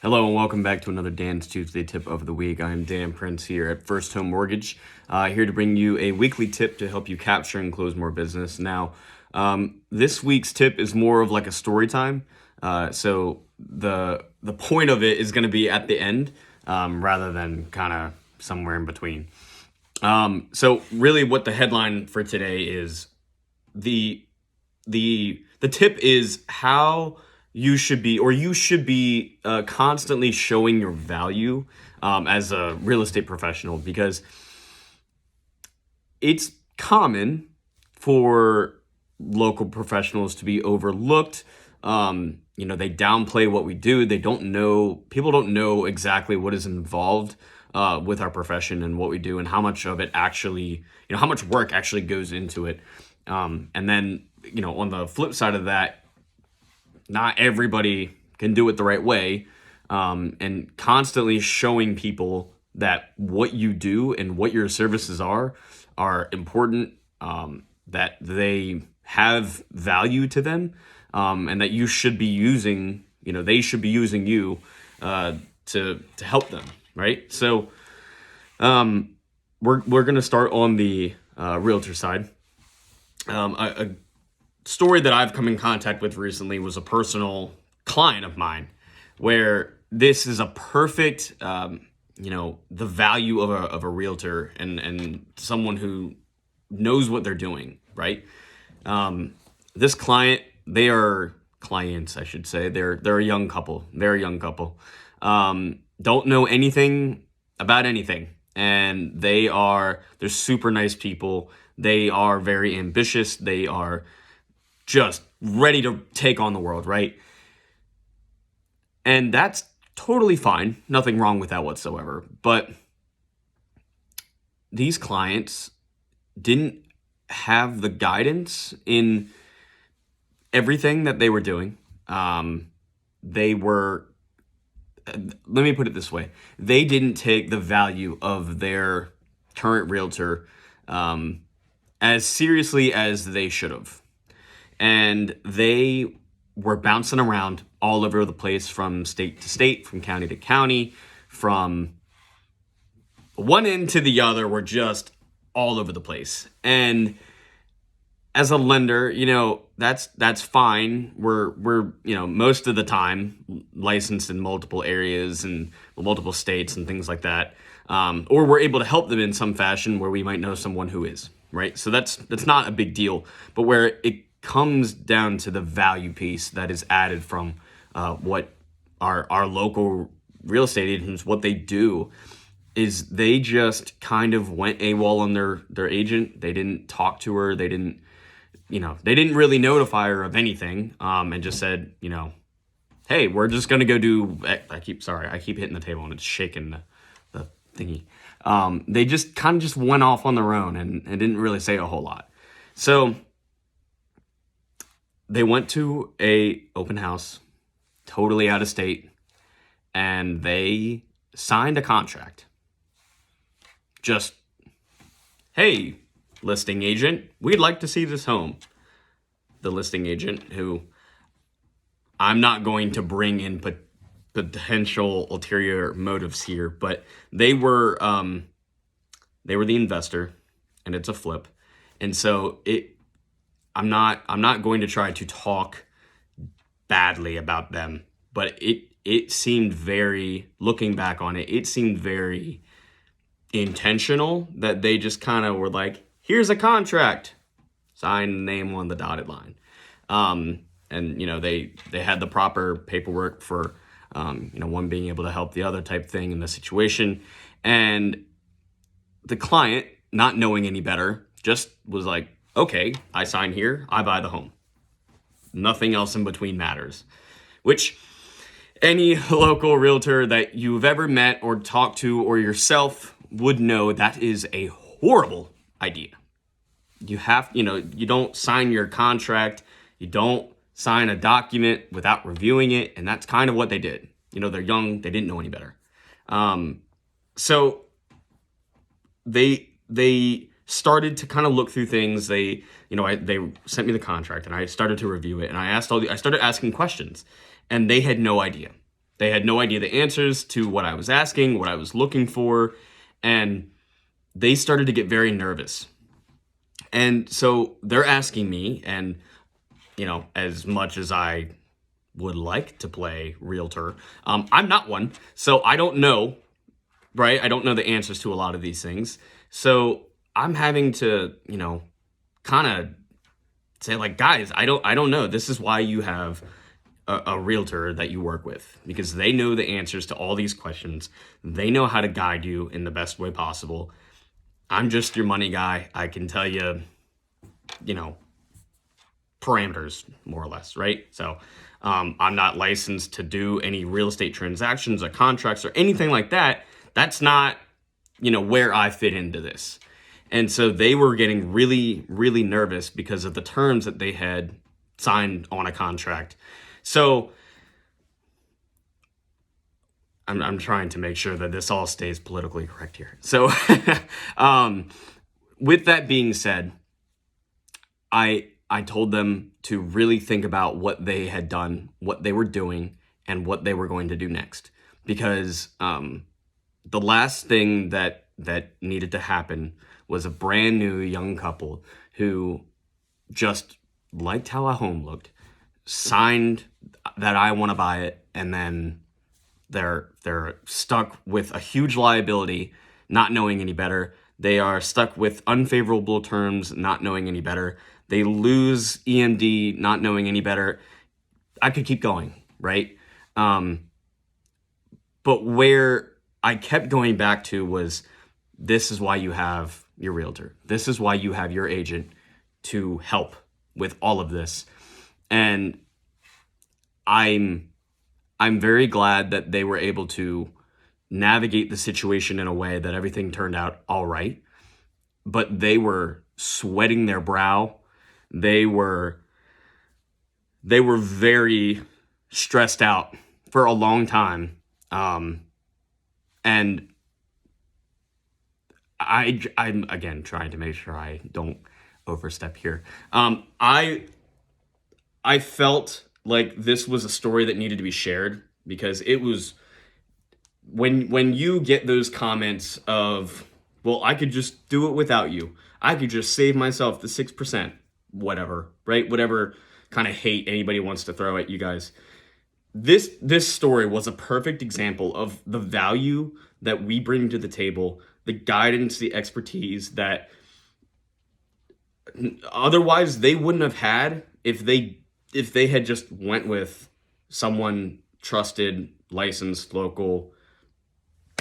Hello and welcome back to another Dan's Tuesday tip of the week. I'm Dan Prince here at First Home Mortgage, here to bring you a weekly tip to help you capture and close more business. Now, this week's tip is more of like a story time. So the point of it is going to be at the end, rather than kind of somewhere in between. So really, what the headline for today is the tip is how you should be constantly showing your value as a real estate professional, because it's common for local professionals to be overlooked. They downplay what we do. People don't know exactly what is involved with our profession and what we do, and how much of it actually, how much work actually goes into it. And then, on the flip side of that, not everybody can do it the right way. And constantly showing people that what you do and what your services are important, that they have value to them, and that you should be using, they should be using you to help them, right? So we're going to start on the realtor side. A story that I've come in contact with recently was a personal client of mine, where this is a perfect, the value of a realtor and someone who knows what they're doing, right? This client, they are clients, I should say. They're a young couple. Don't know anything about anything. And they're super nice people. They are very ambitious. They are just ready to take on the world, right? And that's totally fine. Nothing wrong with that whatsoever. But these clients didn't have the guidance in everything that they were doing. Let me put it this way. They didn't take the value of their current realtor as seriously as they should have. And they were bouncing around all over the place, from state to state, from county to county, from one end to the other. Were just all over the place. And as a lender, that's fine. We're most of the time licensed in multiple areas and multiple states and things like that. Or we're able to help them in some fashion where we might know someone who is, right? So that's not a big deal. But where it comes down to the value piece that is added from what our local real estate agents, what they do is they just kind of went AWOL on their agent. They didn't talk to her. They didn't really notify her of anything, and just said, hey, we're just going to go do, I keep hitting the table and it's shaking the thingy. They just kind of just went off on their own and didn't really say a whole lot. So they went to a open house, totally out of state, and they signed a contract. Just, hey, listing agent, we'd like to see this home. The listing agent, who I'm not going to bring in potential ulterior motives here, but they were the investor, and it's a flip. And so I'm not going to try to talk badly about them, but it seemed looking back on it seemed very intentional that they just kind of were like, here's a contract, sign name on the dotted line. And they had the proper paperwork for one being able to help the other type thing in the situation. And the client, not knowing any better, just was like, okay, I sign here, I buy the home. Nothing else in between matters. Which any local realtor that you've ever met or talked to or yourself would know that is a horrible idea. You don't sign your contract, you don't sign a document without reviewing it, and that's kind of what they did. They're young, they didn't know any better. So they started to kind of look through things. They sent me the contract, and I started to review it, and I started asking questions, and they had no idea. They had no idea the answers to what I was asking, what I was looking for, and they started to get very nervous. And so they're asking me, and as much as I would like to play realtor, I'm not one, so I don't know, right? I don't know the answers to a lot of these things. So I'm having to, kind of say like, guys, I don't know. This is why you have a realtor that you work with, because they know the answers to all these questions. They know how to guide you in the best way possible. I'm just your money guy. I can tell you, parameters more or less, right? So I'm not licensed to do any real estate transactions or contracts or anything like that. That's not, where I fit into this. And so they were getting really, really nervous because of the terms that they had signed on a contract. So I'm trying to make sure that this all stays politically correct here. So with that being said, I told them to really think about what they had done, what they were doing, and what they were going to do next. Because the last thing that needed to happen was a brand new young couple who just liked how a home looked, signed that I want to buy it, and then they're stuck with a huge liability, not knowing any better. They are stuck with unfavorable terms, not knowing any better. They lose EMD, not knowing any better. I could keep going, right? But where I kept going back to was, this is why you have your realtor. This is why you have your agent to help with all of this. And I'm very glad that they were able to navigate the situation in a way that everything turned out all right. But they were sweating their brow. They were very stressed out for a long time. And I'm again trying to make sure I don't overstep here. I felt like this was a story that needed to be shared, because it was, when you get those comments of, well, I could just do it without you, I could just save myself the 6%, whatever, right? Whatever kind of hate anybody wants to throw at you guys. This story was a perfect example of the value that we bring to the table, the guidance, the expertise that otherwise they wouldn't have had if they had just went with someone trusted, licensed, local,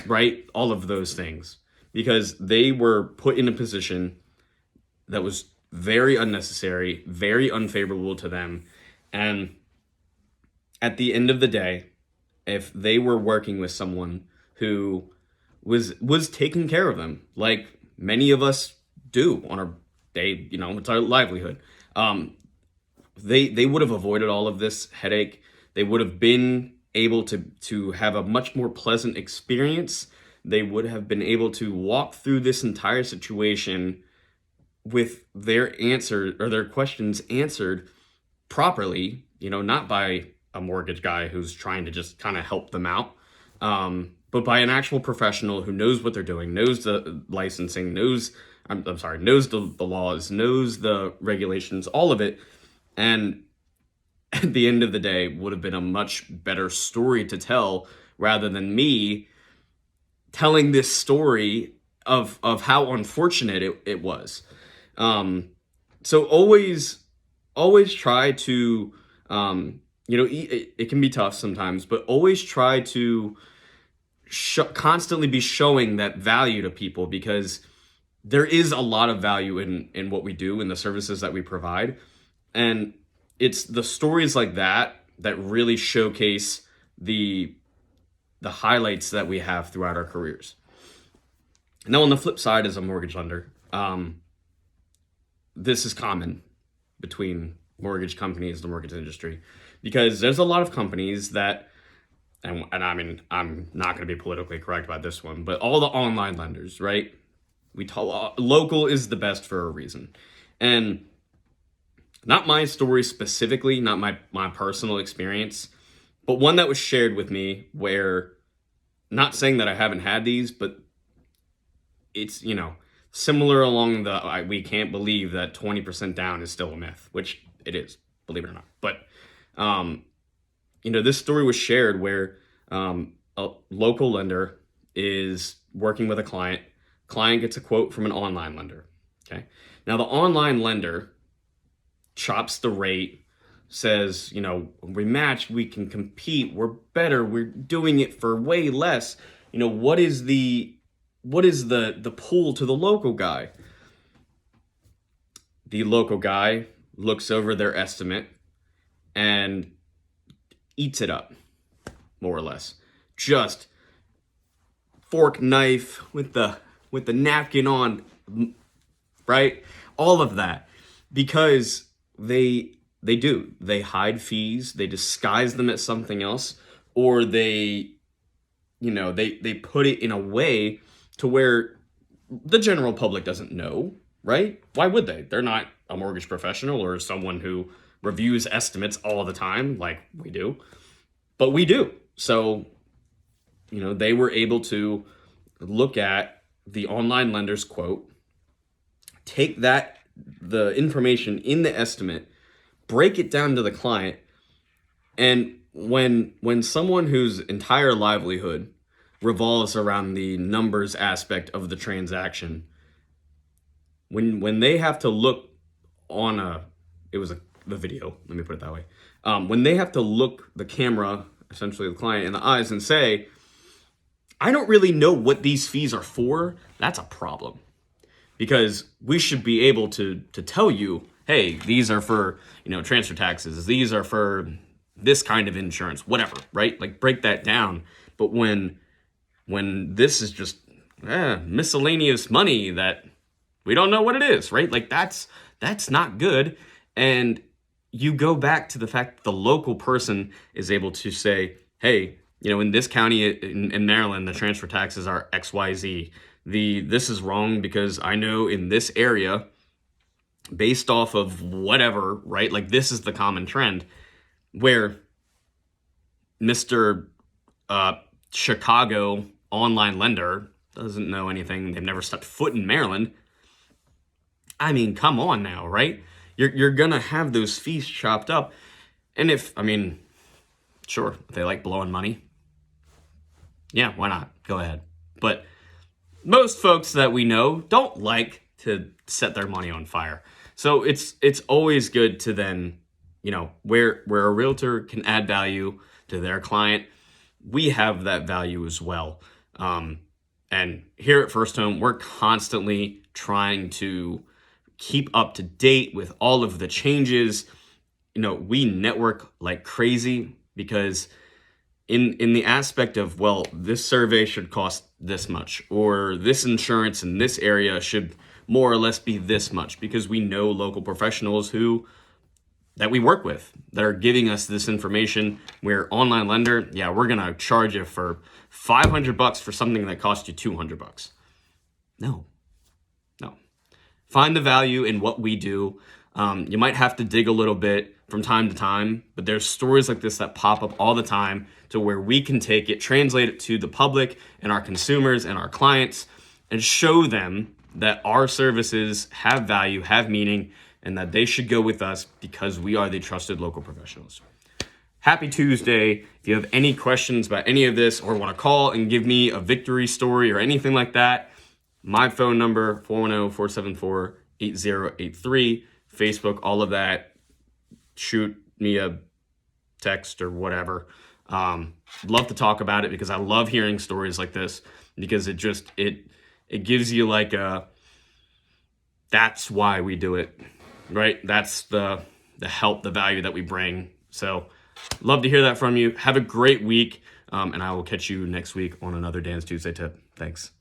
right? All of those things, because they were put in a position that was very unnecessary, very unfavorable to them. And at the end of the day, if they were working with someone who was taking care of them, like many of us do on our day, it's our livelihood, they would have avoided all of this headache. They would have been able to have a much more pleasant experience. They would have been able to walk through this entire situation with their answer or their questions answered properly, not by a mortgage guy who's trying to just kind of help them out, but by an actual professional who knows what they're doing, knows the licensing, knows the laws, knows the regulations, all of it. And at the end of the day, would have been a much better story to tell, rather than me telling this story of how unfortunate it was. So always try to, it can be tough sometimes, but always try to constantly be showing that value to people, because there is a lot of value in what we do and the services that we provide. And it's the stories like that really showcase the highlights that we have throughout our careers. Now, on the flip side, as a mortgage lender, this is common between mortgage companies, the mortgage industry, because there's a lot of companies that, and I mean, I'm not going to be politically correct about this one, but all the online lenders, right? Local is the best for a reason. And not my story specifically, not my personal experience, But one that was shared with me where, not saying that I haven't had these, but it's, similar along we can't believe that 20% down is still a myth, which it is, believe it or not. But, this story was shared where a local lender is working with a client. Client gets a quote from an online lender. Okay. Now the online lender chops the rate, says, we match, we can compete, we're better, we're doing it for way less. What is the pull to the local guy? The local guy looks over their estimate and eats it up, more or less. Just fork, knife with the napkin on, right? All of that, because they hide fees, they disguise them as something else, or they put it in a way to where the general public doesn't know, right? Why would they? They're not a mortgage professional or someone who reviews estimates all the time like we do, but we do. So, they were able to look at the online lender's quote, take the information in the estimate, break it down to the client, and when someone whose entire livelihood revolves around the numbers aspect of the transaction, when they have to look on the video, let me put it that way. When they have to look the camera, essentially the client, in the eyes and say, I don't really know what these fees are for, that's a problem. Because we should be able to tell you, hey, these are for, transfer taxes, these are for this kind of insurance, whatever, right? Like break that down. But when this is just miscellaneous money that we don't know what it is, right? Like that's not good. And you go back to the fact that the local person is able to say, hey, in this county in Maryland, the transfer taxes are XYZ. This is wrong because I know in this area, based off of whatever, right? Like this is the common trend where Mr. Chicago online lender doesn't know anything. They've never stepped foot in Maryland. I mean, come on now, right? You're gonna have those fees chopped up. And sure, if they like blowing money, yeah, why not? Go ahead. But most folks that we know don't like to set their money on fire. So it's always good to then, where a realtor can add value to their client, we have that value as well. And here at First Home, we're constantly trying to keep up to date with all of the changes. We network like crazy because in the aspect of, well, this survey should cost this much, or this insurance in this area should more or less be this much, because we know local professionals that we work with that are giving us this information. Where online lender, yeah, we're gonna charge you for $500 for something that cost you $200. No. Find the value in what we do. You might have to dig a little bit from time to time, but there's stories like this that pop up all the time to where we can take it, translate it to the public and our consumers and our clients, and show them that our services have value, have meaning, and that they should go with us because we are the trusted local professionals. Happy Tuesday. If you have any questions about any of this or want to call and give me a victory story or anything like that, my phone number, 410-474-8083, Facebook, all of that. Shoot me a text or whatever. Love to talk about it because I love hearing stories like this, because it gives you like that's why we do it, right? That's the help, the value that we bring. So love to hear that from you. Have a great week. And I will catch you next week on another Dan's Tuesday tip. Thanks.